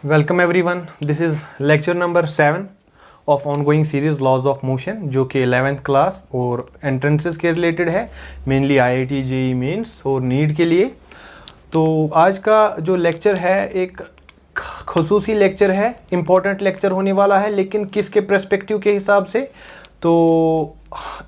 Welcome everyone, this is lecture number 7 of ongoing series laws of motion, जो कि 11th class और entrances के related है, mainly IIT JEE mains और NEET के लिए। तो आज का जो लेक्चर है एक खुसूसी लेक्चर है, इम्पोर्टेंट लेक्चर होने वाला है, लेकिन किसके पर्सपेक्टिव के हिसाब से। तो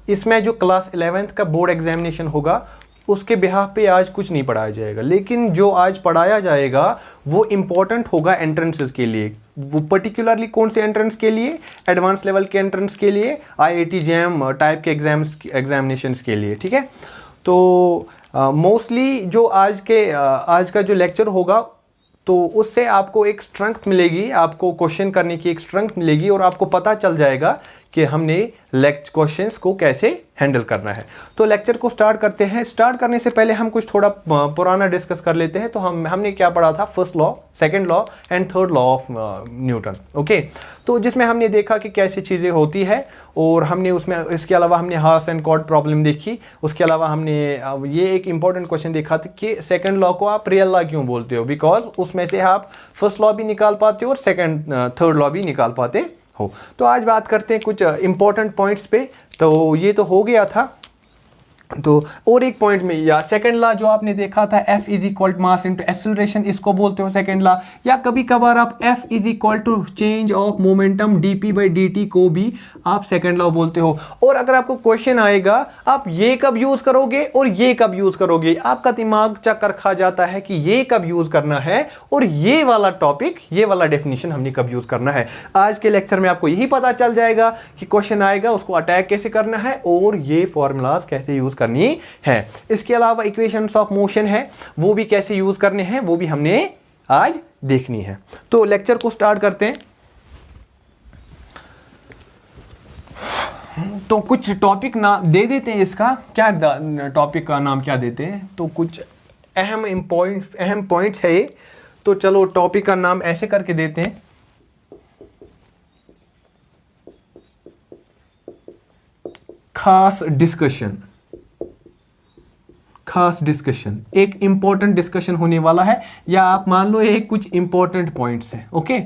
इसमें जो क्लास 11th का बोर्ड एग्जामिनेशन होगा उसके बिहाफ पे आज कुछ नहीं पढ़ाया जाएगा, लेकिन जो आज पढ़ाया जाएगा वो इम्पॉर्टेंट होगा एंट्रेंसेस के लिए। वो पर्टिकुलरली कौन से एंट्रेंस के लिए? एडवांस लेवल के एंट्रेंस के लिए, आईआईटी जेईई टाइप के एग्जामिनेशंस के लिए, ठीक है। तो मोस्टली जो आज का जो लेक्चर होगा तो उससे आपको एक स्ट्रेंथ मिलेगी, आपको क्वेश्चन करने की एक स्ट्रेंथ मिलेगी और आपको पता चल जाएगा कि हमने क्वेश्चंस को कैसे हैंडल करना है। तो लेक्चर को स्टार्ट करते हैं। स्टार्ट करने से पहले हम कुछ थोड़ा पुराना डिस्कस कर लेते हैं। तो हमने क्या पढ़ा था? First law, second law and third law of Newton, okay. तो जिसमें हमने देखा कि कैसी चीज़ें होती है और हमने उसमें इसके अलावा हमने हार्स एंड कॉर्ड प्रॉब्लम देखी। उसके अलावा हमने ये एक इंपॉर्टेंट क्वेश्चन देखा था कि सेकंड लॉ को आप रियल लॉ क्यों बोलते हो, बिकॉज उसमें से आप फर्स्ट लॉ भी निकाल पाते हो और थर्ड लॉ भी निकाल पाते हो। तो आज बात करते हैं कुछ इंपॉर्टेंट पॉइंट्स पे। तो ये तो हो गया था। तो और एक पॉइंट में, या सेकंड लॉ जो आपने देखा था, F is equal to mass into acceleration, इसको बोलते हो सेकंड लॉ। या कभी कभार आप F is equal to change of momentum dp/dt को भी आप सेकंड लॉ बोलते हो। और अगर आपको क्वेश्चन आएगा आप ये कब यूज करोगे और ये कब यूज करोगे, आपका दिमाग चक्कर खा जाता है कि ये कब यूज करना है और ये वाला टॉपिक, ये वाला डेफिनेशन हमने कब यूज करना है। आज के लेक्चर में आपको यही पता चल जाएगा कि क्वेश्चन आएगा उसको अटैक कैसे करना है और ये फॉर्मूलाज कैसे यूज करनी है। इसके अलावा इक्वेशंस ऑफ मोशन है, वो भी कैसे यूज करने हैं, वो भी हमने आज देखनी है। तो लेक्चर को स्टार्ट करते हैं। तो कुछ टॉपिक नाम दे देते हैं। इसका क्या टॉपिक का नाम क्या देते हैं? तो कुछ अहम पॉइंट्स है ये। तो चलो टॉपिक का नाम ऐसे करके देते हैं, खास डिस्कशन। एक इंपॉर्टेंट डिस्कशन होने वाला है, या आप मान लो ये कुछ इंपॉर्टेंट पॉइंट्स हैं, ओके।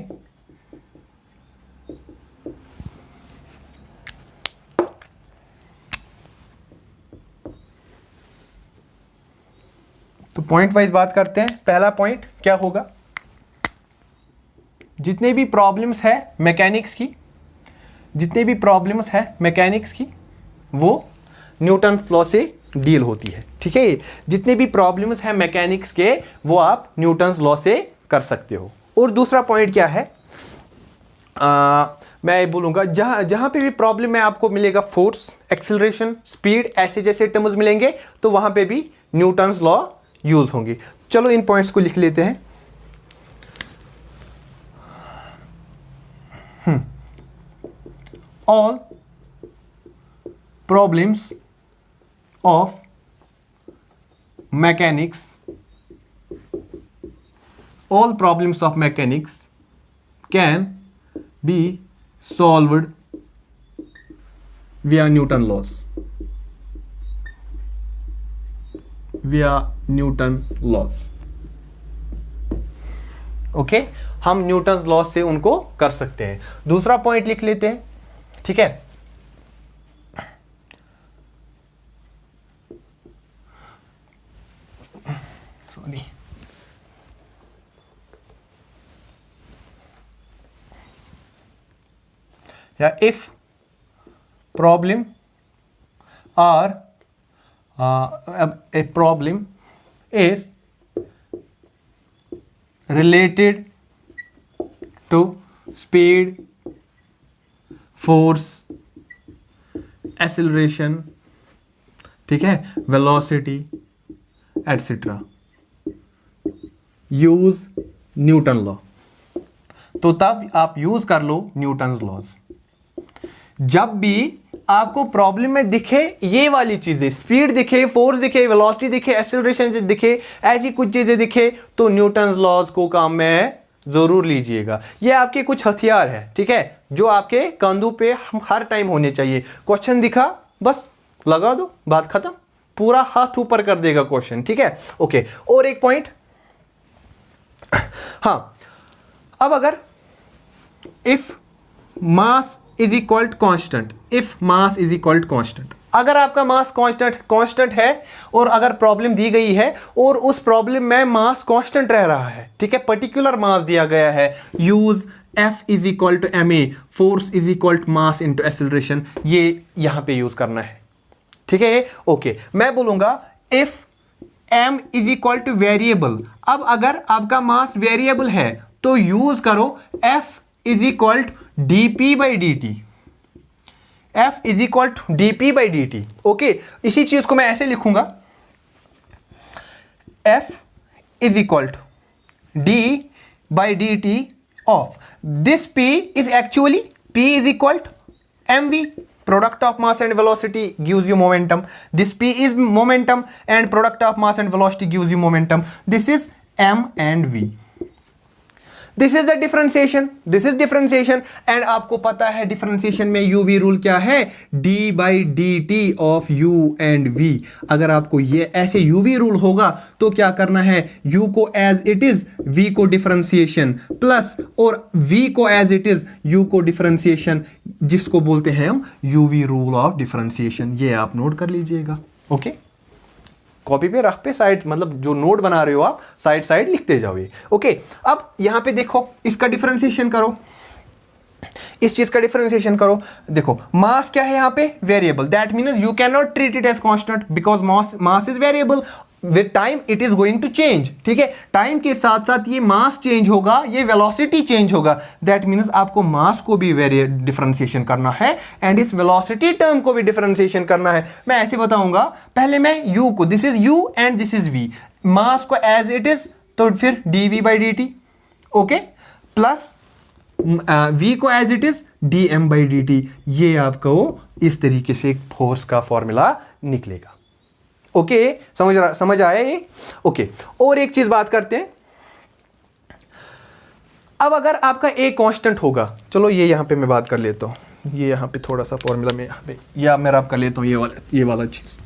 तो पॉइंट वाइज बात करते हैं। पहला पॉइंट क्या होगा? जितने भी प्रॉब्लम्स है मैकेनिक्स की, वो न्यूटन लॉ से डील होती है, ठीक है। जितने भी प्रॉब्लम्स हैं मैकेनिक्स के, वो आप न्यूटन लॉ से कर सकते हो। और दूसरा पॉइंट क्या है? मैं बोलूंगा जहां पे भी प्रॉब्लम में आपको मिलेगा फोर्स, एक्सेलरेशन, स्पीड, ऐसे जैसे टर्म्स मिलेंगे, तो वहां पे भी न्यूटन लॉ यूज होंगी। चलो इन पॉइंट्स को लिख लेते हैं। All problems of mechanics, all problems of mechanics can be solved via Newton laws, okay. हम न्यूटन लॉ से उनको कर सकते हैं। दूसरा पॉइंट लिख लेते हैं, ठीक है। या if problem or a problem is related to speed, force, acceleration, ठीक है, velocity etc, use Newton law. तो तब आप यूज कर लो न्यूटन लॉज। जब भी आपको प्रॉब्लम में दिखे ये वाली चीजें, स्पीड दिखे, फोर्स दिखे, वेलोसिटी दिखे, एक्सेलरेशन दिखे, ऐसी कुछ चीजें दिखे, तो न्यूटन लॉज को काम में जरूर लीजिएगा। ये आपके कुछ हथियार है, ठीक है, जो आपके कंधों पे हर टाइम होने चाहिए। क्वेश्चन दिखा, बस लगा दो, बात खत्म, पूरा हाथ ऊपर कर देगा क्वेश्चन, ठीक है। ओके, और एक पॉइंट, हाँ, अब अगर if mass is equal to constant, if mass is equal to constant, अगर आपका मास कांस्टेंट है और अगर प्रॉब्लम दी गई है और उस प्रॉब्लम में मास कांस्टेंट रह रहा है, ठीक है, पर्टिकुलर मास दिया गया है, use F is equal to ma, force is equal to mass into acceleration, ये यहां पे यूज करना है, ठीक है। ओके, मैं बोलूंगा if m is equal two variable, अब अगर आपका मास वेरिएबल है तो यूज करो F is equal to dp by dt, F is equal to dp by dt। Okay, इसी चीज को मैं ऐसे लिखूंगा, F is equal to d by dt of this P is actually P is equal to mv, product of mass and velocity gives you momentum. This P is momentum and product of mass and velocity gives you momentum. This is m and v. This is the differentiation, this is differentiation, and आपको पता है differentiation में u v rule क्या है, d by D T of u and v। अगर आपको ये ऐसे u v रूल होगा तो क्या करना है, u को एज इट इज, v को डिफरेंशिएशन प्लस, और v को एज इट इज, u को डिफरेंशिएशन, जिसको बोलते हैं हम u v rule of differentiation. ये आप नोट कर लीजिएगा। ओके, कॉपी पे रख पे साइड, मतलब जो नोट बना रहे हो आप साइड साइड लिखते जाओगे। ओके, अब यहां पे देखो, इसका डिफरेंशिएशन करो, इस चीज का डिफरेंशिएशन करो। देखो मास क्या है यहां पे, variable, that means you can not treat it as constant because mass is variable, with time it is going to change, ठीक है। टाइम के साथ साथ ये मास चेंज होगा, ये वेलोसिटी चेंज होगा, दैट मींस आपको मास को भी डिफरेंशिएशन करना है एंड इस वेलोसिटी टर्म को भी डिफरेंशिएशन करना है। मैं ऐसे बताऊंगा, पहले मैं u को, this is u and this is v, mass को एज इट इज, तो फिर dv by dt, okay, plus v को as it is dm by dt। ये आपको इस तरीके से एक फोर्स का फॉर्मूला निकलेगा। ओके, समझ आया ये। ओके, और एक चीज बात करते हैं, अब अगर आपका a कांस्टेंट होगा, चलो ये यहां पे मैं बात कर लेता हूं, ये यहां पे थोड़ा सा फॉर्मूला में यहां पे या मैं रब कर लेता हूं, ये वाला चीज,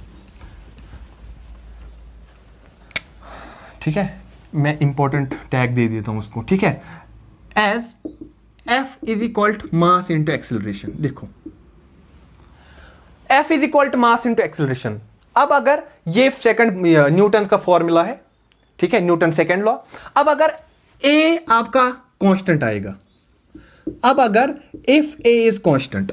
ठीक है, मैं इंपॉर्टेंट टैग दे देता हूं उसको, ठीक है, as F is equal to mass into acceleration. देखो F is equal to mass into acceleration. अब अगर ये सेकंड न्यूटन का फॉर्मूला है, ठीक है, न्यूटन सेकंड लॉ। अब अगर a आपका कांस्टेंट आएगा, अब अगर if a is constant,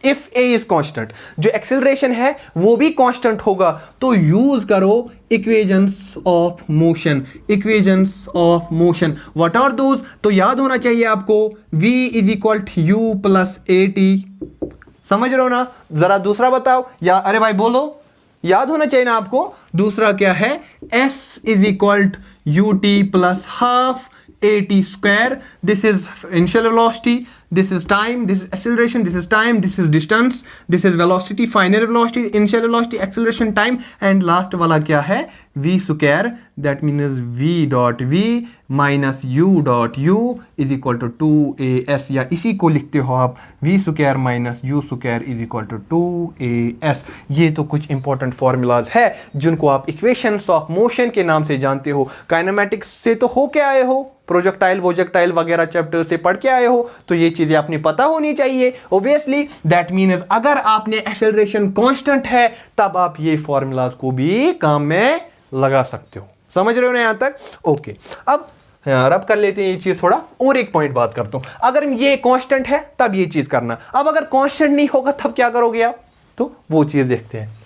if a is constant, जो एक्सेलरेशन है वो भी कांस्टेंट होगा, तो यूज करो equations of motion, equations of motion. What are those, तो याद होना चाहिए आपको, v is equal to u plus a t. समझ रहे हो ना? जरा दूसरा बताओ, या अरे भाई बोलो, याद होना चाहिए ना आपको। दूसरा क्या है, s is equal to u t plus half a t square. This is initial velocity, this is time, this is acceleration, this is time, this is distance, this is velocity, final velocity, initial velocity, acceleration, time, and last वाला क्या है, v square, that means v dot v minus u dot u is equal to 2as, या इसी को लिखते हो आप v square minus u square is equal to 2as। ये तो कुछ इंपॉर्टेंट फॉर्मूलाज है जिनको आप इक्वेशंस ऑफ मोशन के नाम से जानते हो। काइनेमेटिक्स से तो हो के आए हो, प्रोजेक्टाइल वोजेक्टाइल वगैरह चैप्टर से पढ़ के आए हो, तो ये चीजें आपने पता होनी चाहिए ऑब्वियसली। दैट मीन्स अगर आपने एक्सेलरेशन कांस्टेंट है तब आप ये फॉर्मूलाज को भी काम में लगा सकते हो। समझ रहे हो ना यहां तक? ओके, अब रब कर लेते हैं ये चीज थोड़ा, और एक पॉइंट बात करता हूं। अगर ये कांस्टेंट है तब ये चीज करना, अब अगर कांस्टेंट नहीं होगा तब क्या करोगे आप, तो वो चीज देखते हैं।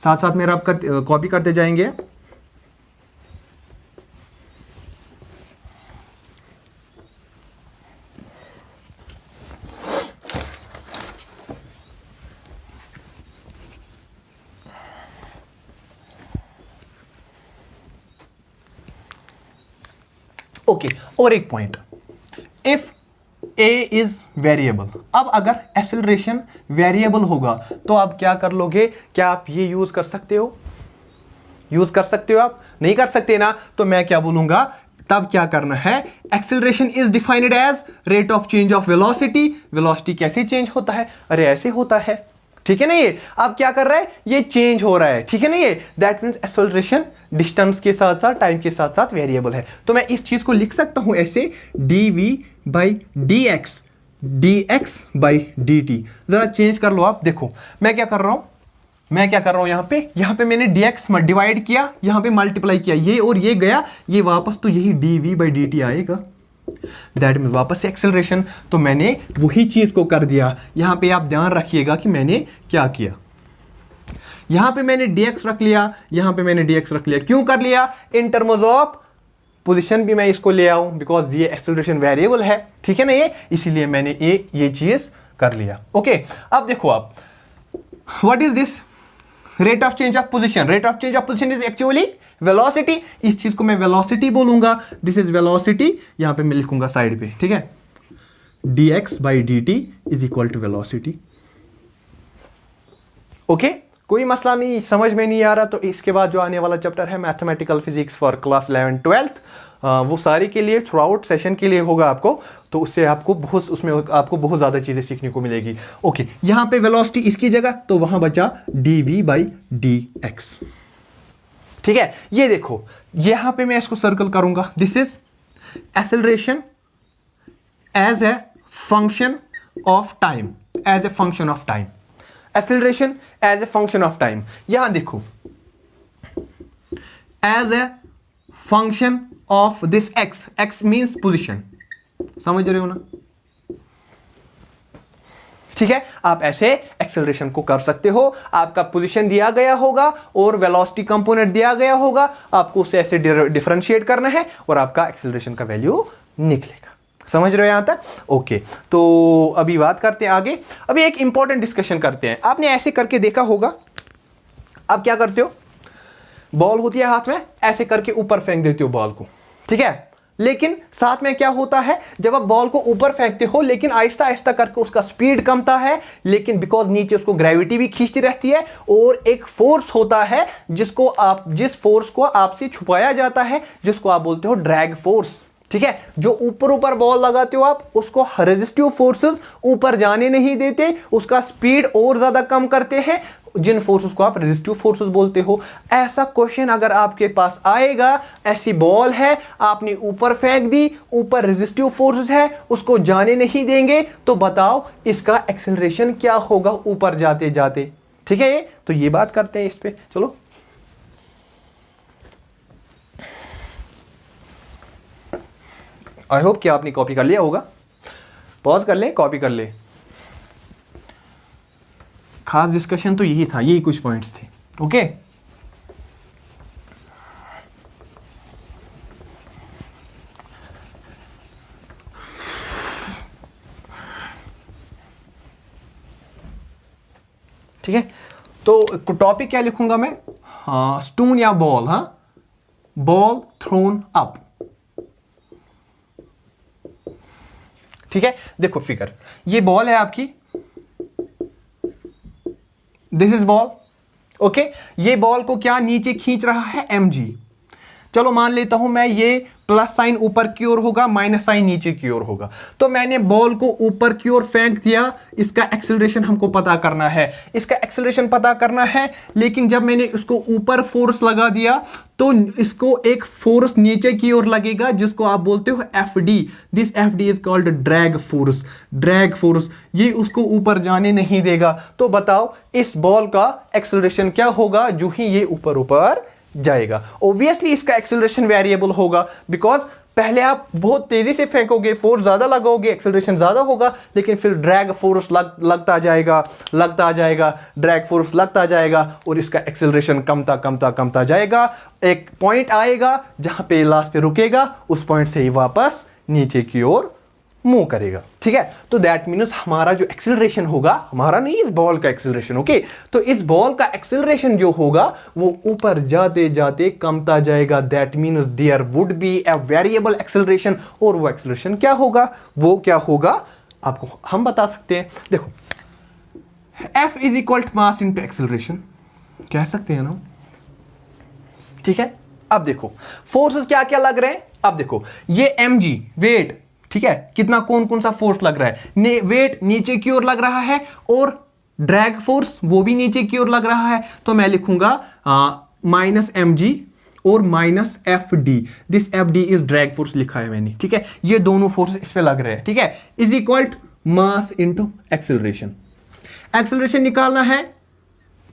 साथ साथ में रब कॉपी करते जाएंगे। ओके, और एक point, if A is variable. अब अगर एक्सेलरेशन वेरिएबल होगा तो आप क्या कर लोगे? क्या आप ये यूज कर सकते हो? यूज कर सकते हो? आप नहीं कर सकते ना, तो मैं क्या बोलूंगा, तब क्या करना है, acceleration is defined as rate of change of velocity. Velocity कैसे चेंज होता है? अरे ऐसे होता है, ठीक है ना। ये अब क्या कर रहा है, ये चेंज हो रहा है, ठीक है ना। ये दैट मींस एक्सेलरेशन डिस्टेंस के साथ साथ टाइम के साथ साथ वेरिएबल है। तो मैं इस चीज को लिख सकता हूं ऐसे, dv by dx, dx by dt। जरा चेंज कर लो आप, देखो मैं क्या कर रहा हूं, यहां पे मैंने dx डिवाइड किया, यहां पे मल्टीप्लाई किया, ये और ये गया, ये वापस तो यही dv बाई dt आएगा। दैट मीन वापस से एक्सेलरेशन। तो मैंने वही चीज को कर दिया। यहां पे आप ध्यान रखिएगा कि मैंने क्या किया, यहां पे मैंने dx रख लिया, यहां पे मैंने dx रख लिया। क्यों कर लिया? इन टर्म्स ऑफ पोजीशन भी मैं इसको ले आऊं, बिकॉज ये एक्सेलरेशन वेरिएबल है, ठीक है ना ये, इसीलिए मैंने ये चीज कर लिया। ओके, अब देखो आप, what is this? Rate of change of position. Rate of change of position is actually velocity. इस चीज को मैं वेलोसिटी बोलूंगा, दिस इज वेलोसिटी। यहां पे मैं लिखूंगा साइड पे, ठीक है, dx by dt is equal to velocity. Okay, कोई मसला नहीं, समझ में नहीं आ रहा तो इसके बाद जो आने वाला चैप्टर है मैथमेटिकल फिजिक्स फॉर क्लास 11-12, वो सारी के लिए थ्रू आउट सेशन के लिए होगा आपको, तो उससे आपको बहुत ज़्यादा चीज़ें सीखने को मिलेगी। ओके, यहाँ पे वेलोसिटी इसकी जगह, तो वहाँ बचा dv बाई dx, ठीक है। ये देखो, यहाँ पे मैं इसको सर्कल करूंगा, this is acceleration as a function of time, as a function of time, acceleration as a function of time. यहां देखो, as a function of this x, x means position, समझ रहे हो ना, ठीक है। आप ऐसे एक्सेलरेशन को कर सकते हो। आपका पोजीशन दिया गया होगा और वेलोसिटी कंपोनेंट दिया गया होगा, आपको उसे ऐसे डिफरेंशिएट करना है और आपका एक्सेलरेशन का वैल्यू निकलेगा। समझ रहे हो यहां तक? ओके, तो अभी बात करते हैं आगे। अभी एक इंपॉर्टेंट डिस्कशन करते हैं। आपने ऐसे करके देखा होगा, आप क्या करते हो, बॉल होती है हाथ में, ऐसे करके ऊपर फेंक देते हो बॉल को, ठीक है। लेकिन साथ में क्या होता है, जब आप बॉल को ऊपर फेंकते हो, लेकिन आहिस्ता आहिस्ता करके उसका स्पीड कमता है, लेकिन बिकॉज नीचे उसको ग्रेविटी भी खींचती रहती है, और एक फोर्स होता है जिस फोर्स को आपसे छुपाया जाता है, जिसको आप बोलते हो ड्रैग फोर्स, ठीक है। जो ऊपर बॉल लगाते हो आप, उसको रेजिस्टिव फोर्सेस ऊपर जाने नहीं देते, उसका स्पीड और ज्यादा कम करते हैं, जिन फोर्सेस को आप रेजिस्टिव फोर्सेस बोलते हो। ऐसा क्वेश्चन अगर आपके पास आएगा, ऐसी बॉल है, आपने ऊपर फेंक दी, ऊपर रेजिस्टिव फोर्सेस है, उसको जाने नहीं देंगे, तो बताओ इसका एक्सेलरेशन क्या होगा ऊपर जाते जाते, ठीक है। ये तो ये बात करते हैं इस पे, चलो। आई होप कि आपने कॉपी कर लिया होगा, पॉज कर ले, कॉपी कर ले। खास डिस्कशन तो यही था, यही कुछ पॉइंट्स थे। ओके, ठीक है। तो टॉपिक क्या लिखूंगा मैं, स्टोन या बॉल, बॉल थ्रोन अप, ठीक है। देखो फिगर, ये बॉल है आपकी, दिस इज बॉल, ओके। ये बॉल को क्या नीचे खींच रहा है, mg। चलो मान लेता हूं मैं, ये प्लस साइन ऊपर की ओर होगा, माइनस साइन नीचे की ओर होगा। तो मैंने बॉल को ऊपर की ओर फेंक दिया, इसका एक्सेलरेशन हमको पता करना है, इसका एक्सेलरेशन पता करना है। लेकिन जब मैंने इसको ऊपर फोर्स लगा दिया, तो इसको एक फोर्स नीचे की ओर लगेगा, जिसको आप बोलते हो Fd। This Fd is called drag force, drag force. ये उसको ऊपर जाने नहीं देगा। तो बताओ इस बॉल का एक्सेलरेशन क्या होगा जो ही ये ऊपर ऊपर जाएगा। ऑब्वियसली इसका एक्सेलरेशन वेरिएबल होगा, बिकॉज पहले आप बहुत तेजी से फेंकोगे, फोर्स ज्यादा लगाओगे, एक्सेलरेशन ज्यादा होगा, लेकिन फिर ड्रैग फोर्स लगता जाएगा, ड्रैग फोर्स लगता जाएगा, और इसका एक्सेलरेशन कमता जाएगा। एक पॉइंट आएगा जहां पे लास्ट पे रुकेगा, उस पॉइंट से ही वापस नीचे की ओर मूव करेगा, ठीक है। तो दैट मीन्स हमारा जो एक्सेलरेशन होगा, हमारा नहीं, इस बॉल का एक्सेलरेशन, ओके। तो इस बॉल का एक्सेलरेशन जो होगा वो ऊपर जाते जाते कमता जाएगा। That means there would be a variable acceleration, और वो एक्सेलरेशन क्या होगा, वो क्या होगा आपको हम बता सकते हैं। देखो F is equal to mass into acceleration कह सकते हैं ना, ठीक है। अब देखो फोर्सेस क्या क्या लग रहे हैं, अब देखो ये mg वेट, ठीक है, कितना कौन कौन सा फोर्स लग रहा है, वेट नीचे की ओर लग रहा है और ड्रैग फोर्स वो भी नीचे की ओर लग रहा है। तो मैं लिखूंगा माइनस mg और minus f D, this F D is drag force लिखा है मैंने, ठीक है। ये दोनों फोर्स इस पे लग रहे हैं, ठीक है, is equal to mass into acceleration. Acceleration निकालना है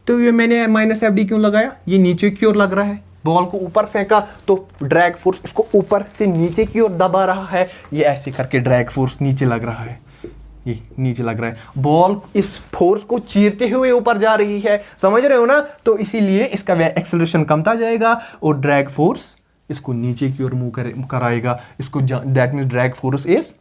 तो ये मैंने माइनस एफ डी क्यों लगाया, ये नीचे की ओर लग रहा है, बॉल को ऊपर फेंका तो ड्रैग फोर्स इसको ऊपर से नीचे की ओर दबा रहा है, ये ऐसे करके ड्रैग फोर्स नीचे लग रहा है, ये नीचे लग रहा है, बॉल इस फोर्स को चीरते हुए ऊपर जा रही है, समझ रहे हो ना। तो इसीलिए इसका एक्सेलरेशन कमता जाएगा और ड्रैग फोर्स इसको नीचे की ओर मूव कराएगा, इसको that means drag force is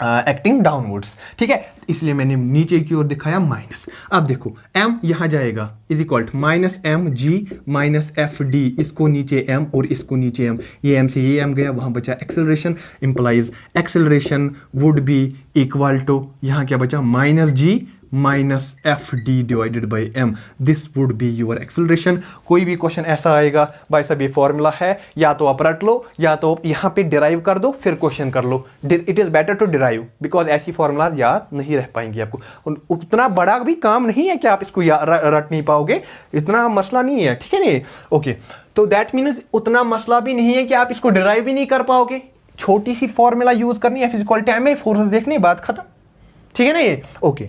acting downwards, ठीक है। इसलिए मैंने नीचे की ओर दिखाया माइनस। अब देखो m यहां जाएगा is equal to minus m g minus f d, इसको नीचे m और इसको नीचे m, ये m से ये m गया, वहां बचा acceleration, implies acceleration would be equal to, यहां क्या बचा minus g minus f d divided by m, this would be your acceleration. कोई भी क्वेश्चन ऐसा आएगा भाई साहब ये फॉर्मूला है, या तो आप रट लो या तो यहाँ पे डिराइव कर दो फिर क्वेश्चन कर लो, it is better to derive because ऐसी फॉर्मूला याद नहीं रह पाएंगे आपको। उतना बड़ा भी काम नहीं है कि आप इसको रट नहीं पाओगे, इतना मसला नहीं है, ठीक है नहीं, ओके। तो दैट मीन्स उतना मसला भी नहीं है कि आप इसको डिराइव भी नहीं कर पाओगे, छोटी सी फॉर्मूला यूज करनी है, फिजिकल टाइम में फोर्सेस देखनी, बात खत्म, ठीक है ना ये, ओके।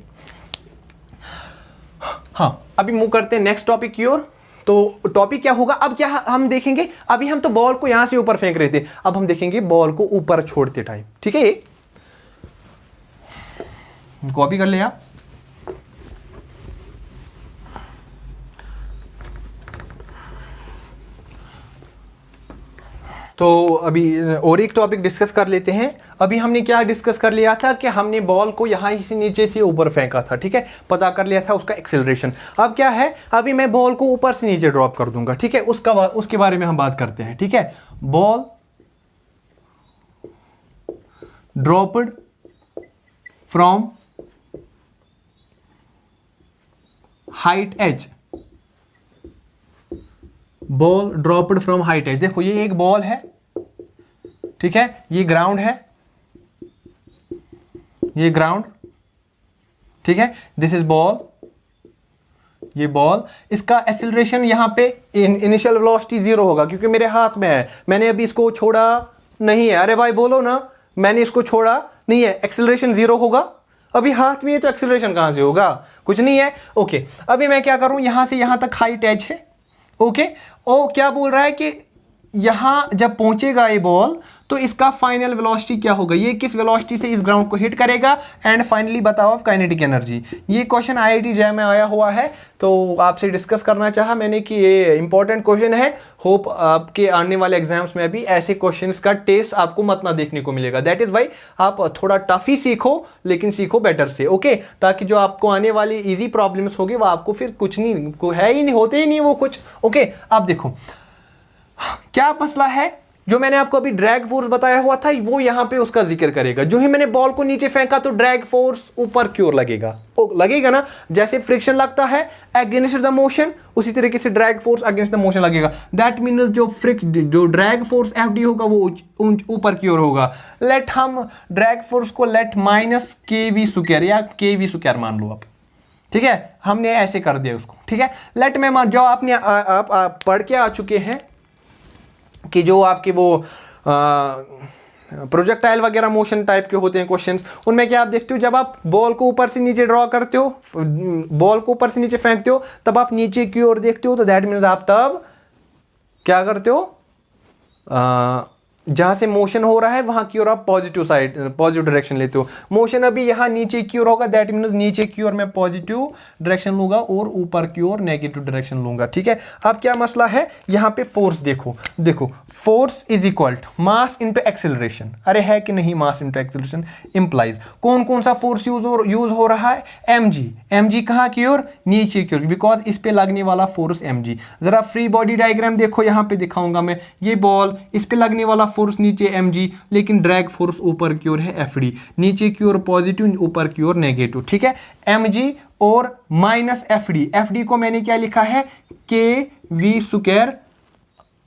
हाँ अभी मूव करते हैं नेक्स्ट टॉपिक की ओर। तो टॉपिक क्या होगा, अब क्या हम देखेंगे, अभी हम तो बॉल को यहां से ऊपर फेंक रहे थे, अब हम देखेंगे बॉल को ऊपर छोड़ते टाइम, ठीक है। कॉपी कर ले आप। तो अभी और एक टॉपिक डिस्कस कर लेते हैं। अभी हमने क्या डिस्कस कर लिया था कि हमने बॉल को यहाँ से नीचे से ऊपर फेंका था, ठीक है, पता कर लिया था उसका एक्सेलरेशन। अब क्या है, अभी मैं बॉल को ऊपर से नीचे ड्रॉप कर दूंगा, ठीक है, उसके बारे में हम बात करते हैं, ठीक है। Ball dropped from height h, ball dropped from height h. देखो ये एक बॉल है, ठीक है, ये ग्राउंड है, ये ग्राउंड, ठीक है, दिस इज बॉल, ये बॉल, इसका एक्सेलरेशन यहां पे इनिशियल वेलोसिटी 0 होगा क्योंकि मेरे हाथ में है, मैंने अभी इसको छोड़ा नहीं है, अरे भाई बोलो ना, मैंने इसको छोड़ा नहीं है, एक्सेलरेशन 0 होगा, अभी हाथ में है तो एक्सेलरेशन कहां से होगा, कुछ नहीं है, ओके। अभी मैं क्या करूं, यहां से यहां तक हाइट एज है, ओके। ओ क्या बोल रहा है कि यहां जब पहुंचेगा ये बॉल तो इसका फाइनल वेलोसिटी क्या होगा, ये किस वेलोसिटी से इस ग्राउंड को हिट करेगा, एंड फाइनली बताओ काइनेटिक एनर्जी। ये क्वेश्चन आईआईटी जय में आया हुआ है, तो आपसे डिस्कस करना चाहा मैंने कि ये इंपॉर्टेंट क्वेश्चन है, होप आपके आने वाले एग्जाम्स में भी ऐसे क्वेश्चंस का टेस्ट आपको मत ना देखने को मिलेगा। दैट इज वाई आप थोड़ा टफ ही सीखो लेकिन सीखो बेटर से, ओके, ताकि जो आपको आने वाली इजी प्रॉब्लम्स होगी वो आपको फिर कुछ नहीं है ही नहीं, होते ही नहीं वो कुछ, ओके। आप देखो क्या मसला है, जो मैंने आपको अभी ड्रैग फोर्स बताया हुआ था वो यहां पे उसका जिक्र करेगा। जो ही मैंने बॉल को नीचे फेंका तो ड्रैग फोर्स ऊपर की ओर लगेगा, लगेगा ना, जैसे फ्रिक्शन लगता है अगेंस्ट द मोशन, उसी तरीके से drag force against the motion लगेगा। दैट मीन्स जो ड्रैग फोर्स एफ डी होगा वो ऊपर की ओर होगा। लेट हम ड्रैग फोर्स को late minus k v square या के वी स्क्वायर मान लो आप, ठीक है, हमने ऐसे कर दिया उसको, ठीक है। लेट में मान, जो आपने आप पढ़ के आ चुके हैं कि जो आपके वो प्रोजेक्टाइल वगैरह मोशन टाइप के होते हैं क्वेश्चंस, उनमें क्या आप देखते हो, जब आप बॉल को ऊपर से नीचे ड्रॉ करते हो, बॉल को ऊपर से नीचे फेंकते हो, तब आप नीचे की ओर देखते हो, तो दैट मीन्स आप तब क्या करते हो, जहां से मोशन हो रहा है वहां की ओर आप पॉजिटिव साइड पॉजिटिव डायरेक्शन लेते हो। मोशन अभी यहाँ नीचे की ओर होगा, दैट मीन्स नीचे की ओर मैं पॉजिटिव डायरेक्शन लूंगा और ऊपर की ओर नेगेटिव डायरेक्शन लूंगा। ठीक है, अब क्या मसला है यहाँ पे फोर्स देखो, देखो force is equal to mass into acceleration. अरे है कि नहीं, मास इंटू एक्सेलरेशन इंप्लाइज कौन कौन सा फोर्स यूज हो रहा है, mg। mg कहाँ की ओर, नीचे की ओर, बिकॉज इस पे लगने वाला फोर्स mg। जरा फ्री बॉडी डायग्राम देखो, यहाँ पे दिखाऊंगा मैं, ये बॉल, इस पे लगने वाला फोर्स नीचे mg, लेकिन ड्रैग फोर्स ऊपर की ओर है fd। नीचे की ओर पॉजिटिव, ऊपर की ओर नेगेटिव। ठीक है, mg और माइनस fd। fd को मैंने क्या लिखा है, k v square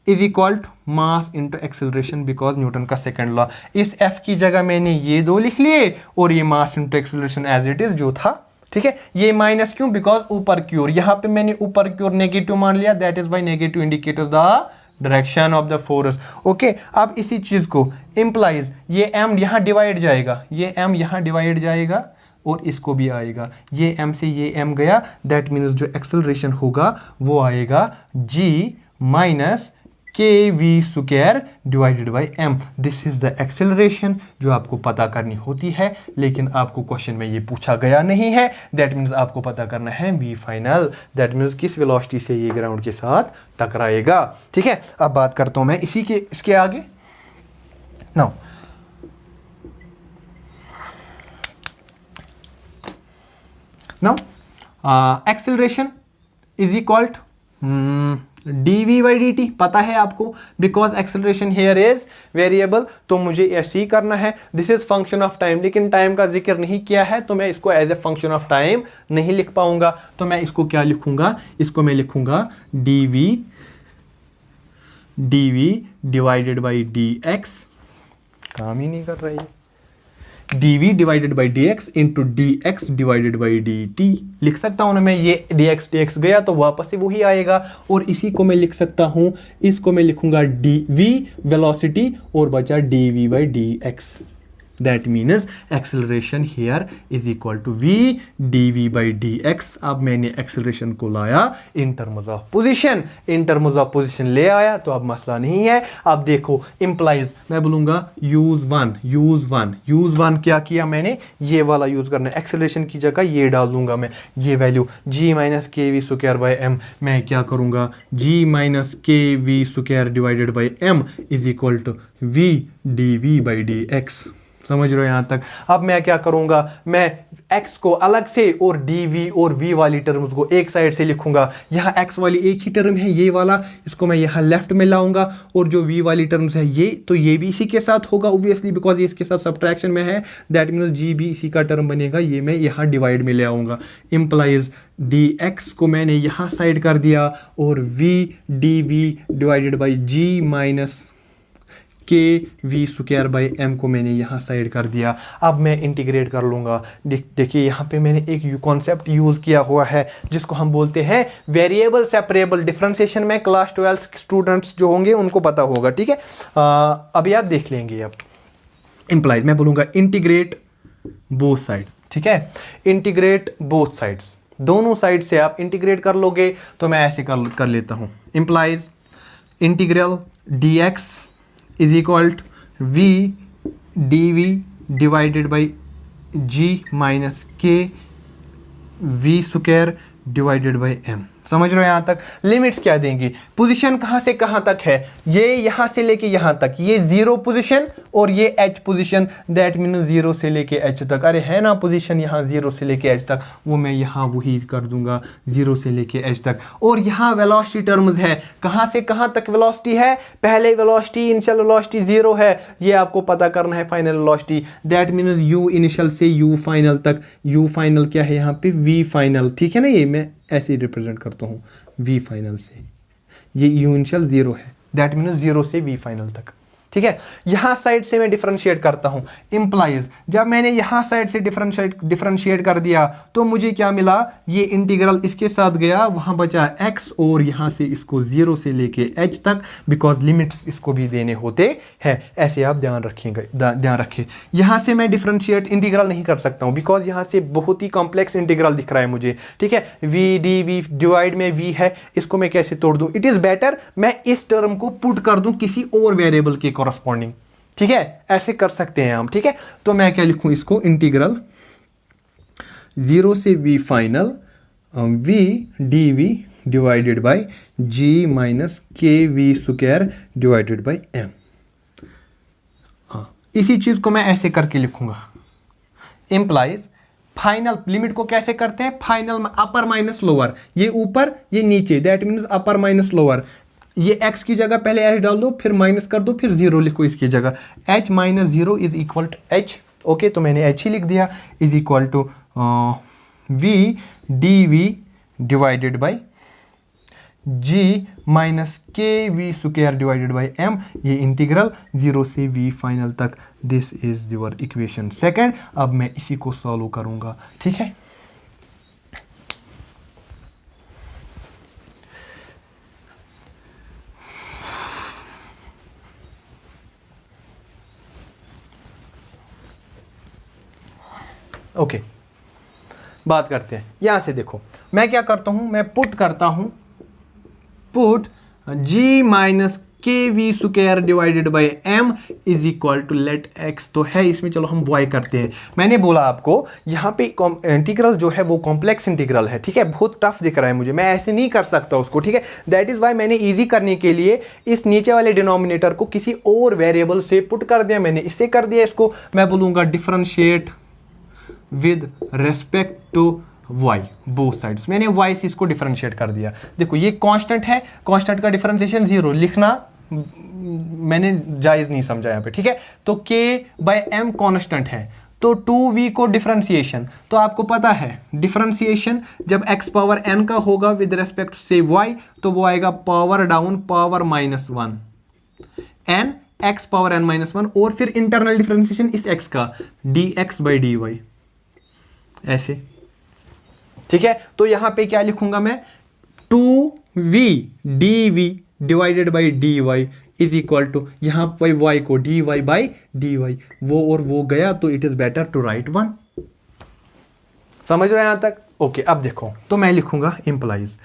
is equal to mass into acceleration, because Newton का सेकंड लॉ। इस f की जगह मैंने ये दो लिख लिए और ये mass into acceleration as it is जो था। ठीक है, ये माइनस क्यों, बिकॉज ऊपर की ओर, यहां पे मैंने ऊपर की ओर नेगेटिव मान लिया, that is by negative indicators the direction of the force. Okay, अब इसी चीज को इंप्लाइज ये m यहां डिवाइड जाएगा, ये m यहां डिवाइड जाएगा और इसको भी आएगा, ये m से ये m गया, दैट मीन्स जो एक्सेलरेशन होगा वो आएगा g minus k v square divided by m। This is the acceleration जो आपको पता करनी होती है, लेकिन आपको क्वेश्चन में ये पूछा गया नहीं है। दैट मीन्स आपको पता करना है v फाइनल, दैट मीन्स किस वेलोसिटी से ये ग्राउंड के साथ टकराएगा। ठीक है, अब बात करता हूं मैं इसी के इसके आगे। Now acceleration is equal to dv by dt, पता है आपको, because acceleration here is variable, तो मुझे ऐसे ही करना है। This is function of time, लेकिन टाइम का जिक्र नहीं किया है तो मैं इसको as a function of time नहीं लिख पाऊंगा, तो मैं इसको क्या लिखूंगा, इसको मैं लिखूंगा dv डिवाइडेड बाई dx। काम ही नहीं कर रही है, dv divided by dx into dx divided by dt। लिख सकता हूं ना मैं, ये dx गया तो वापस से वही आएगा, और इसी को मैं लिख सकता हूं, इसको मैं लिखूंगा dv वेलोसिटी और बचा dv by dx। That means acceleration here is equal to v dv by dx। अब मैंने एक्सेलरेशन को लाया in terms of position, in terms of position ले आया तो अब मसला नहीं है। अब देखो इंप्लाइज, मैं बोलूंगा यूज वन क्या किया मैंने, ये वाला यूज करना है, एक्सेलरेशन की जगह ये डाल दूंगा मैं, ये value g minus k v square by m। मैं क्या करूंगा, g minus k v square divided by m is equal to v dv by dx। समझ रहे हो यहां तक। अब मैं क्या करूंगा, मैं x को अलग से और dv और v वाली टर्म्स को एक साइड से लिखूंगा। यहाँ x वाली एक ही टर्म है, ये वाला, इसको मैं यहाँ लेफ्ट में लाऊंगा, और जो v वाली टर्म्स है ये, तो ये भी इसी के साथ होगा ऑब्वियसली, बिकॉज ये इसके साथ सब्ट्रैक्शन में है, दैट मीन्स g भी इसी का टर्म बनेगा, ये मैं यहाँ डिवाइड में ले आऊंगा। इंप्लाइज dx को मैंने यहाँ साइड कर दिया और v dv divided by g minus k v square by m को मैंने यहाँ साइड कर दिया। अब मैं इंटीग्रेट कर लूँगा। देखिए यहाँ पे मैंने एक कॉन्सेप्ट यूज़ किया हुआ है जिसको हम बोलते हैं वेरिएबल सेपरेबल डिफरेंशिएशन में। क्लास 12 स्टूडेंट्स जो होंगे उनको पता होगा। ठीक है, अभी आप देख लेंगे। अब इंप्लाइज मैं बोलूँगा इंटीग्रेट बोथ साइड। ठीक है, इंटीग्रेट बोथ साइड्स, दोनों साइड से आप इंटीग्रेट कर लोगे तो मैं ऐसे कर लेता हूँ। Implies integral dx is equal to v dv divided by g minus k v square divided by m। समझ रहे हो यहाँ तक। लिमिट्स क्या देंगी, पोजीशन कहाँ से कहाँ तक है, ये यहाँ से लेके यहाँ तक, ये 0 पोजीशन और ये h पोजीशन, दैट मीन्स 0 से लेके h तक। अरे है ना पोजीशन यहाँ 0 से लेके h तक, वो मैं यहाँ वही कर दूंगा 0 से लेके h तक। और यहाँ वेलोसिटी टर्म्स है, कहाँ से कहाँ तक वेलोसिटी है, पहले वेलोसिटी इनिशियल वेलोसिटी 0 है, ये आपको पता करना है final velocity, that means u initial से u फाइनल तक। u फाइनल क्या है यहाँ पे, v फाइनल। ठीक है ना, ये मैं ऐसे ही रिप्रेजेंट करता हूँ v फाइनल से, ये u इनिशियल 0 है, दैट मीन्स 0 से v फाइनल तक। ठीक है, यहां साइड से मैं डिफरेंशिएट करता हूं। इंप्लाइज जब मैंने यहां साइड से डिफरेंशिएट कर दिया तो मुझे क्या मिला, ये इंटीग्रल इसके साथ गया, वहां बचा x और यहां से इसको 0 से लेके h तक, बिकॉज लिमिट्स इसको भी देने होते हैं। ऐसे आप ध्यान रखेंगे, ध्यान रखें। यहां से मैं डिफरेंशिएट इंटीग्रल नहीं कर सकता हूं बिकॉज यहां से बहुत ही कॉम्प्लेक्स इंटीग्रल दिख रहा है मुझे। ठीक है, v dv डिवाइड में v है, इसको मैं कैसे तोड़ दूं। इट इज बेटर मैं इस टर्म को पुट कर दूं किसी और वेरिएबल के कोरस्पॉन्डिंग, ठीक है, ऐसे कर सकते हैं हम, ठीक है। तो मैं क्या लिखूं इसको, इंटीग्रल 0 से v final v dv divided by g minus k v square divided by m। इसी चीज को मैं ऐसे करके लिखूंगा, इंप्लाइज फाइनल लिमिट को कैसे करते हैं, फाइनल अपर माइनस लोअर, ये ऊपर ये नीचे, that means upper minus lower. ये x की जगह पहले h डाल दो, फिर माइनस कर दो, फिर 0 लिखो इसकी जगह, h minus 0 is equal to h। Okay, तो मैंने h ही लिख दिया, is equal to v dv divided by g minus k v square divided by m। ये इंटीग्रल 0 से v फाइनल तक, this is your equation second. अब मैं इसी को सॉल्व करूंगा, ठीक है। ओके, बात करते हैं, यहां से देखो मैं क्या करता हूं, मैं पुट करता हूं, put g minus k v square divided by m is equal to let x तो है इसमें, चलो हम y करते हैं। मैंने बोला आपको यहाँ पे इंटीग्रल जो है वो कॉम्प्लेक्स इंटीग्रल है, ठीक है, बहुत टफ दिख रहा है मुझे, मैं ऐसे नहीं कर सकता उसको, ठीक है। दैट इज वाई मैंने इजी करने के लिए इस नीचे वाले डिनोमिनेटर को किसी और वेरिएबल से पुट कर दिया, मैंने इससे कर दिया, इसको मैं बोलूंगा differentiate with respect to y both sides. मैंने y से इसको डिफरेंशिएट कर दिया। देखो ये कांस्टेंट है, कांस्टेंट का डिफरेंशिएशन 0 लिखना मैंने जायज नहीं समझा यहाँ पे, ठीक है। तो k बाय m कांस्टेंट है, तो 2v को डिफरेंशिएशन, तो आपको पता है डिफरेंशिएशन जब x पावर n का होगा विद रेस्पेक्ट से y, तो वो आएगा power down power -1 n x power n -1, और फिर इंटरनल डिफरेंशिएशन इस x का dx बाई dy ऐसे, ठीक है। तो यहां पे क्या लिखूंगा मैं, 2v dv divided by dy is equal to, यहां पर y को dy बाई dy, वो और वो गया, तो it is better to write 1। समझ रहे हैं यहां तक? ओके, अब देखो, तो मैं लिखूंगा implies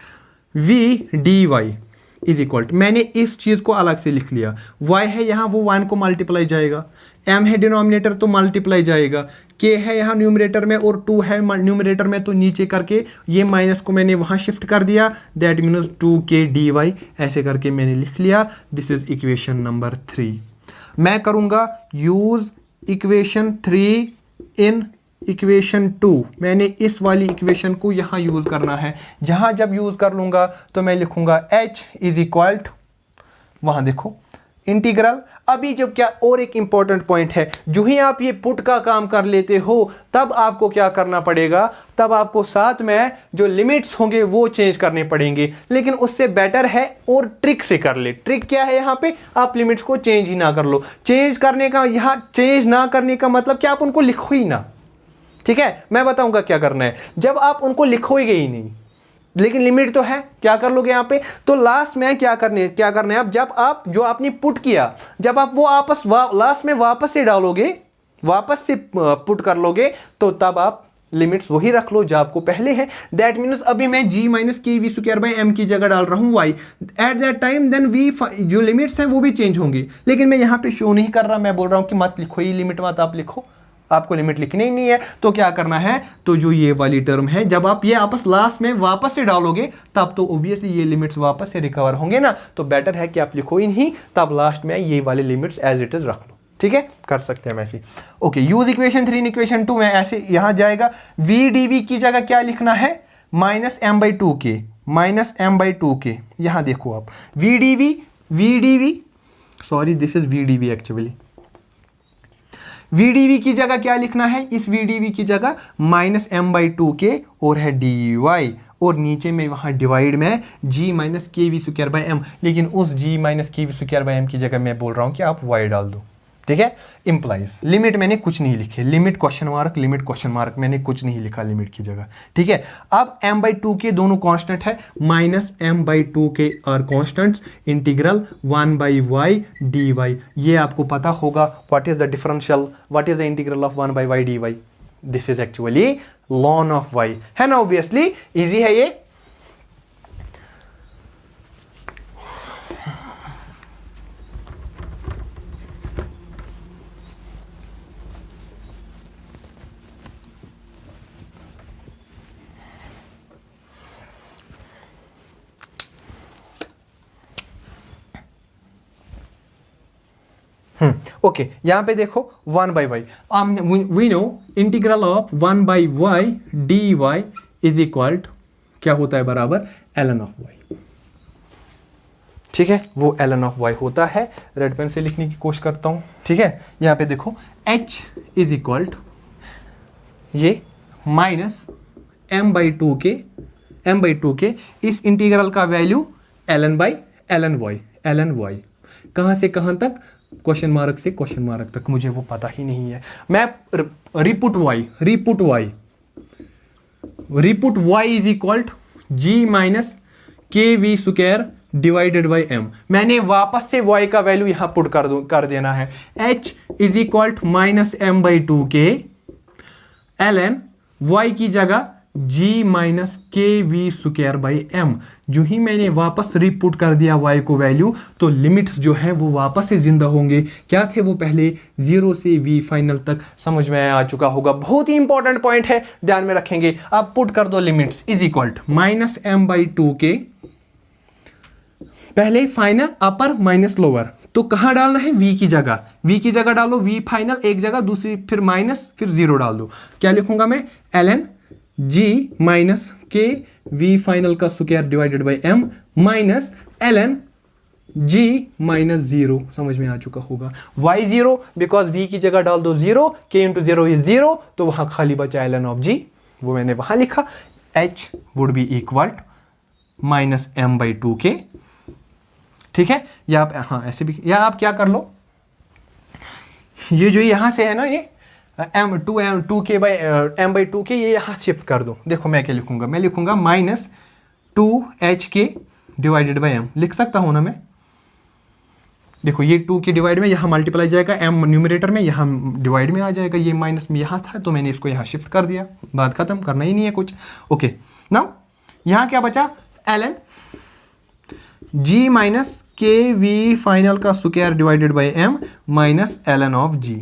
v dy is equal to, मैंने इस चीज को अलग से लिख लिया, y है यहां वो 1 को मल्टीप्लाई जाएगा, m है डिनोमिनेटर तो मल्टीप्लाई जाएगा, k है यहाँ न्यूमरेटर में और 2 है न्यूमरेटर में, तो नीचे करके ये माइनस को मैंने वहाँ शिफ्ट कर दिया, दैट मीन्स 2k dy ऐसे करके मैंने लिख लिया। This is equation number 3। मैं करूँगा यूज इक्वेशन 3 इन इक्वेशन 2। मैंने इस वाली इक्वेशन को यहाँ यूज करना है, जहाँ जब यूज कर लूँगा तो मैं लिखूँगा h इज इक्वल टू, वहाँ देखो इंटीग्रल। अभी जब क्या और एक इंपॉर्टेंट पॉइंट है, जो ही आप ये पुट का काम कर लेते हो तब आपको क्या करना पड़ेगा, तब आपको साथ में जो लिमिट्स होंगे वो चेंज करने पड़ेंगे, लेकिन उससे बेटर है और ट्रिक से कर ले। ट्रिक क्या है, यहाँ पे आप लिमिट्स को चेंज ही ना कर लो। चेंज करने का, यहाँ चेंज ना करने का मतलब क्या, आप उनको लिखो ही ना, ठीक है। मैं बताऊंगा क्या करना है, जब आप उनको लिखोगे ही नहीं लेकिन लिमिट तो है, क्या कर लोगे यहाँ पे, तो लास्ट में क्या करना है, अब जब आप जो आपने पुट किया, जब आप वो आपस लास्ट में वापस से डालोगे, वापस से पुट कर लोगे, तो तब आप लिमिट्स वही रख लो जो आपको पहले है। दैट मीन्स अभी मैं g minus k v square by m की जगह डाल रहा हूँ y, at that time then v जो लिमिट्स हैं वो भी चेंज होंगी, लेकिन मैं यहाँ पे शो नहीं कर रहा, मैं बोल रहा हूँ कि मत लिखो ये लिमिट, मत आप लिखो, आपको लिमिट लिखनी ही नहीं है। तो क्या करना है, तो जो ये वाली टर्म है जब आप ये आपस लास्ट में वापस से डालोगे तब तो ऑब्वियसली ये लिमिट्स वापस से रिकवर होंगे ना, तो बेटर है कि आप लिखो ही नहीं, तब लास्ट में ये वाले लिमिट्स एज इट इज रख लो, ठीक है, कर सकते हैं वैसे। ओके, यूज इक्वेशन 3 इक्वेशन 2 में ऐसे यहां जाएगा, v dv की जगह क्या लिखना है, -m/2k, -m/2k। यहां देखो आप v dv sorry this is v dv actually, VDV की जगह क्या लिखना है, इस VDV की जगह -m/2k और है dy, और नीचे में वहां डिवाइड में g minus k v square by m, लेकिन उस g minus k v square by m की जगह मैं बोल रहा हूं कि आप y डाल दो, ठीक है। इंप्लाइज लिमिट मैंने कुछ नहीं लिखे, लिमिट क्वेश्चन मार्क मैंने कुछ नहीं लिखा लिमिट की जगह, ठीक है। अब m/2k दोनों कांस्टेंट है, -m/2k are constants, integral 1/y dy, ये आपको पता होगा what is the differential, what is the integral of 1/y dy, this is actually ln of y, है ना। ऑब्वियसली इजी है ये। ओके, यहाँ पे देखो 1/y, we know integral of 1/y dy is equal to क्या होता है, बराबर ln ऑफ y। ठीक है, वो ln ऑफ y होता है। रेड पेन से लिखने की कोशिश करता हूं। ठीक है, यहाँ पे देखो h इज इक्वल टू ये माइनस m/2 के इस इंटीग्रल का वैल्यू ln y कहाँ से कहाँ तक, क्वेश्चन मार्क से क्वेश्चन मार्क तक, मुझे वो पता ही नहीं है। मैं reput y is equal to g minus k v square divided by m। मैंने वापस से y का वैल्यू यहां पुट कर देना है। h is equal to minus m/2 के ln y की जगह g minus k v square by m। जो ही मैंने वापस रिपुट कर दिया y को वैल्यू, तो लिमिट्स जो है वो वापस से जिंदा होंगे। क्या थे वो पहले, 0 से v फाइनल तक। समझ में आ चुका होगा, बहुत ही इंपॉर्टेंट पॉइंट है, ध्यान में रखेंगे। आप पुट कर दो limits is equal to minus m/2 के पहले फाइनल अपर माइनस लोअर, तो कहां डालना है, v की जगह डालो, v फाइनल एक जगह, दूसरी फिर माइनस, फिर 0 डाल दो। क्या लिखूंगा मैं, ln g माइनस के v फाइनल का square divided by m minus ln g minus 0। समझ में आ चुका होगा। y 0 बिकॉज v की जगह डाल दो 0, k इंटू 0 इज 0, तो वहां खाली बचा ln ऑफ g, वो मैंने वहां लिखा। h would be equal minus m/2 के। ठीक है, या आप हाँ ऐसे भी, या आप क्या कर लो, ये जो यहां से है ना, ये m/2 के ये यहां शिफ्ट कर दो। देखो मैं क्या लिखूंगा, मैं लिखूंगा minus 2h k divided by m। लिख सकता हूं ना मैं, देखो ये 2 के डिवाइड में यहां मल्टीप्लाई जाएगा, m न्यूमरेटर में, यहां डिवाइड में आ जाएगा, ये माइनस में यहां था तो मैंने इसको यहां शिफ्ट कर दिया, बात खत्म, करना ही नहीं है कुछ। ओके, नाउ यहां क्या बचा, ln g minus k v final का square divided by m minus ln of g।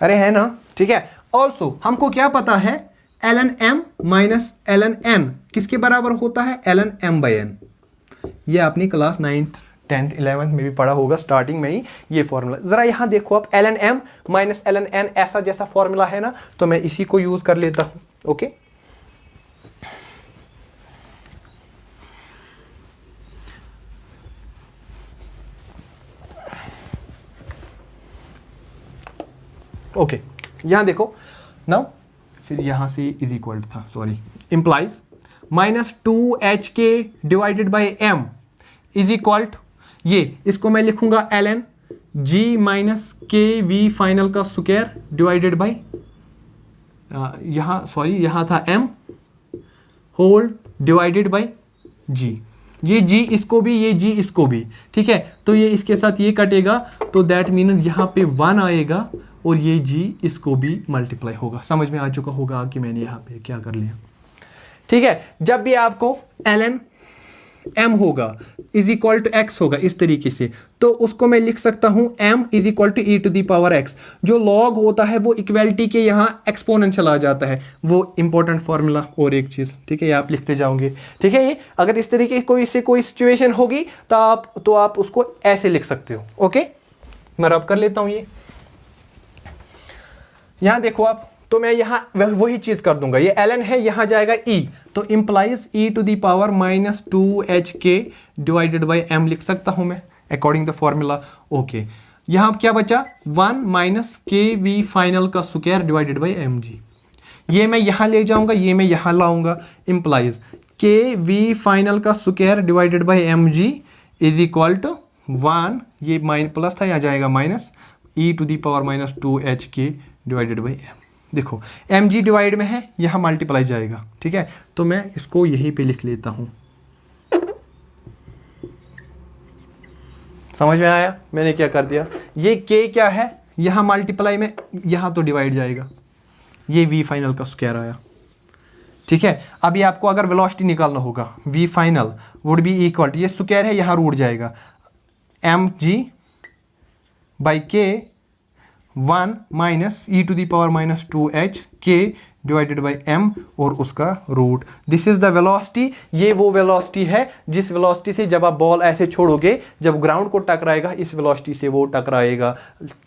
अरे है ना, ठीक है। ऑल्सो हमको क्या पता है, ln m minus ln n किसके बराबर होता है, ln m/n। ये आपने क्लास 9th 10th 11th में भी पढ़ा होगा, स्टार्टिंग में ही ये फॉर्मूला। जरा यहां देखो आप, ln m minus ln n ऐसा जैसा फॉर्मूला है ना, तो मैं इसी को यूज कर लेता हूं। ओके, ओके, यहां देखो नाउ, फिर यहां से इज इक्वल था, sorry, implies minus 2h k divided by m is equal to ये, इसको मैं लिखूंगा ln g minus k v final का स्क्वायर डिवाइडेड बाई, यहां सॉरी यहां था m whole divided by g। ये g इसको भी, ये g इसको भी, ठीक है, तो ये इसके साथ ये कटेगा, तो दैट मीन्स यहां पे 1 आएगा और ये g इसको भी मल्टीप्लाई होगा। समझ में आ चुका होगा कि मैंने यहाँ पे क्या कर लिया। ठीक है, जब भी आपको ln m होगा इज इक्वल टू x होगा इस तरीके से, तो उसको मैं लिख सकता हूं m is equal to e to the power x। जो log होता है वो इक्वलिटी के यहाँ एक्सपोनेंशियल आ जाता है, वो इंपॉर्टेंट फॉर्मूला। और एक चीज, ठीक है, ये आप लिखते जाओगे। ठीक है, ये अगर इस तरीके की कोई सिचुएशन होगी तो आप उसको ऐसे लिख सकते हो। ओके, मैं रब कर लेता हूं ये। यहां देखो आप, तो मैं यहां वही चीज कर दूंगा, ये ln है, यहां जाएगा e, तो implies e to the power minus 2h k divided by m लिख सकता हूं मैं अकॉर्डिंग द फॉर्मूला। ओके, यहां क्या बचा, 1 माइनस के वी फाइनल का स्क्वायर डिवाइडेड बाई mg। ये मैं यहां ले जाऊंगा, ये मैं यहां लाऊंगा, इंप्लाइज के वी फाइनल का square divided by mg is equal to 1, ये माइन प्लस था, यहाँ जाएगा minus e to the power minus 2h k divided by m। देखो mg डिवाइड में है, यहां मल्टीप्लाई जाएगा। ठीक है, तो मैं इसको यहीं पे लिख लेता हूं। समझ में आया मैंने क्या कर दिया, ये k क्या है, यहां मल्टीप्लाई में, यहां तो डिवाइड जाएगा, ये v फाइनल का स्क्वायर आया। ठीक है, अभी आपको अगर वेलोसिटी निकालना होगा, v final would be equal to, ये स्क्वायर है यहां रूट जाएगा, mg by k 1 minus e to the power minus 2h k divided by m और उसका root. This is the velocity. ये वो वेलोसिटी है जिस वेलोसिटी से जब आप बॉल ऐसे छोड़ोगे, जब ग्राउंड को टकराएगा, इस वेलोसिटी से वो टकराएगा।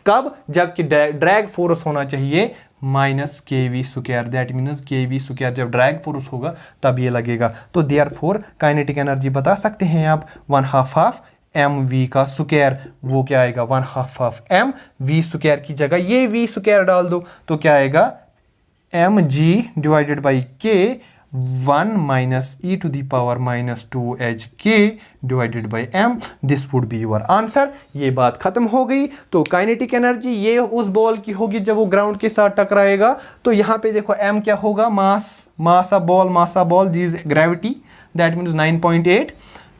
कब? जबकि ड्रैग फोर्स होना चाहिए minus k v square, that means के वी स्क्वायर जब ड्रैग फोर्स होगा तब ये लगेगा। तो देयरफॉर काइनेटिक एनर्जी बता सकते हैं आप 1/2 एम वी का स्क्वायर, वो क्या आएगा 1/2 एम वी स्क्वायर की जगह ये वी स्क्वायर डाल दो तो क्या आएगा M G divided by k 1 minus e to the power minus 2h k divided by m। This would be your answer. ये बात खत्म हो गई। तो काइनेटिक एनर्जी ये उस बॉल की होगी जब वो ग्राउंड के साथ टकराएगा। तो यहाँ पे देखो m क्या होगा, mass of ball this gravity, that means 9.8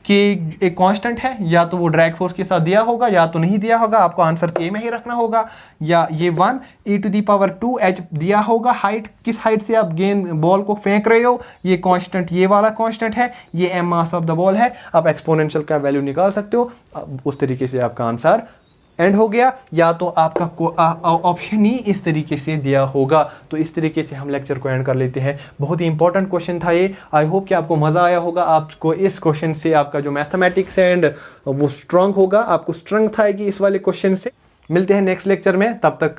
कि एक कांस्टेंट है, या तो वो ड्रैग फोर्स के साथ दिया होगा या तो नहीं दिया होगा, आपको आंसर के में ही रखना होगा। या ये 1 e to the power 2h दिया होगा, हाइट किस हाइट से आप गेंद बॉल को फेंक रहे हो, ये कांस्टेंट ये वाला कांस्टेंट है, ये m mass of the ball है। आप एक्सपोनेंशियल का वैल्यू निकाल सकते हो। उस तरीके से आपका आंसर एंड हो गया। या तो आपका ऑप्शन ही इस तरीके से दिया होगा। तो इस तरीके से हम लेक्चर को एंड कर लेते हैं। बहुत ही इंपॉर्टेंट क्वेश्चन था ये। आई होप कि आपको मज़ा आया होगा। आपको इस क्वेश्चन से आपका जो मैथमेटिक्स एंड वो स्ट्रांग होगा, आपको स्ट्रेंथ आएगी इस वाले क्वेश्चन से। मिलते हैं नेक्स्ट लेक्चर में, तब तक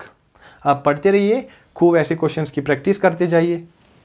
आप पढ़ते रहिए, खूब ऐसे क्वेश्चंस की प्रैक्टिस करते जाइए।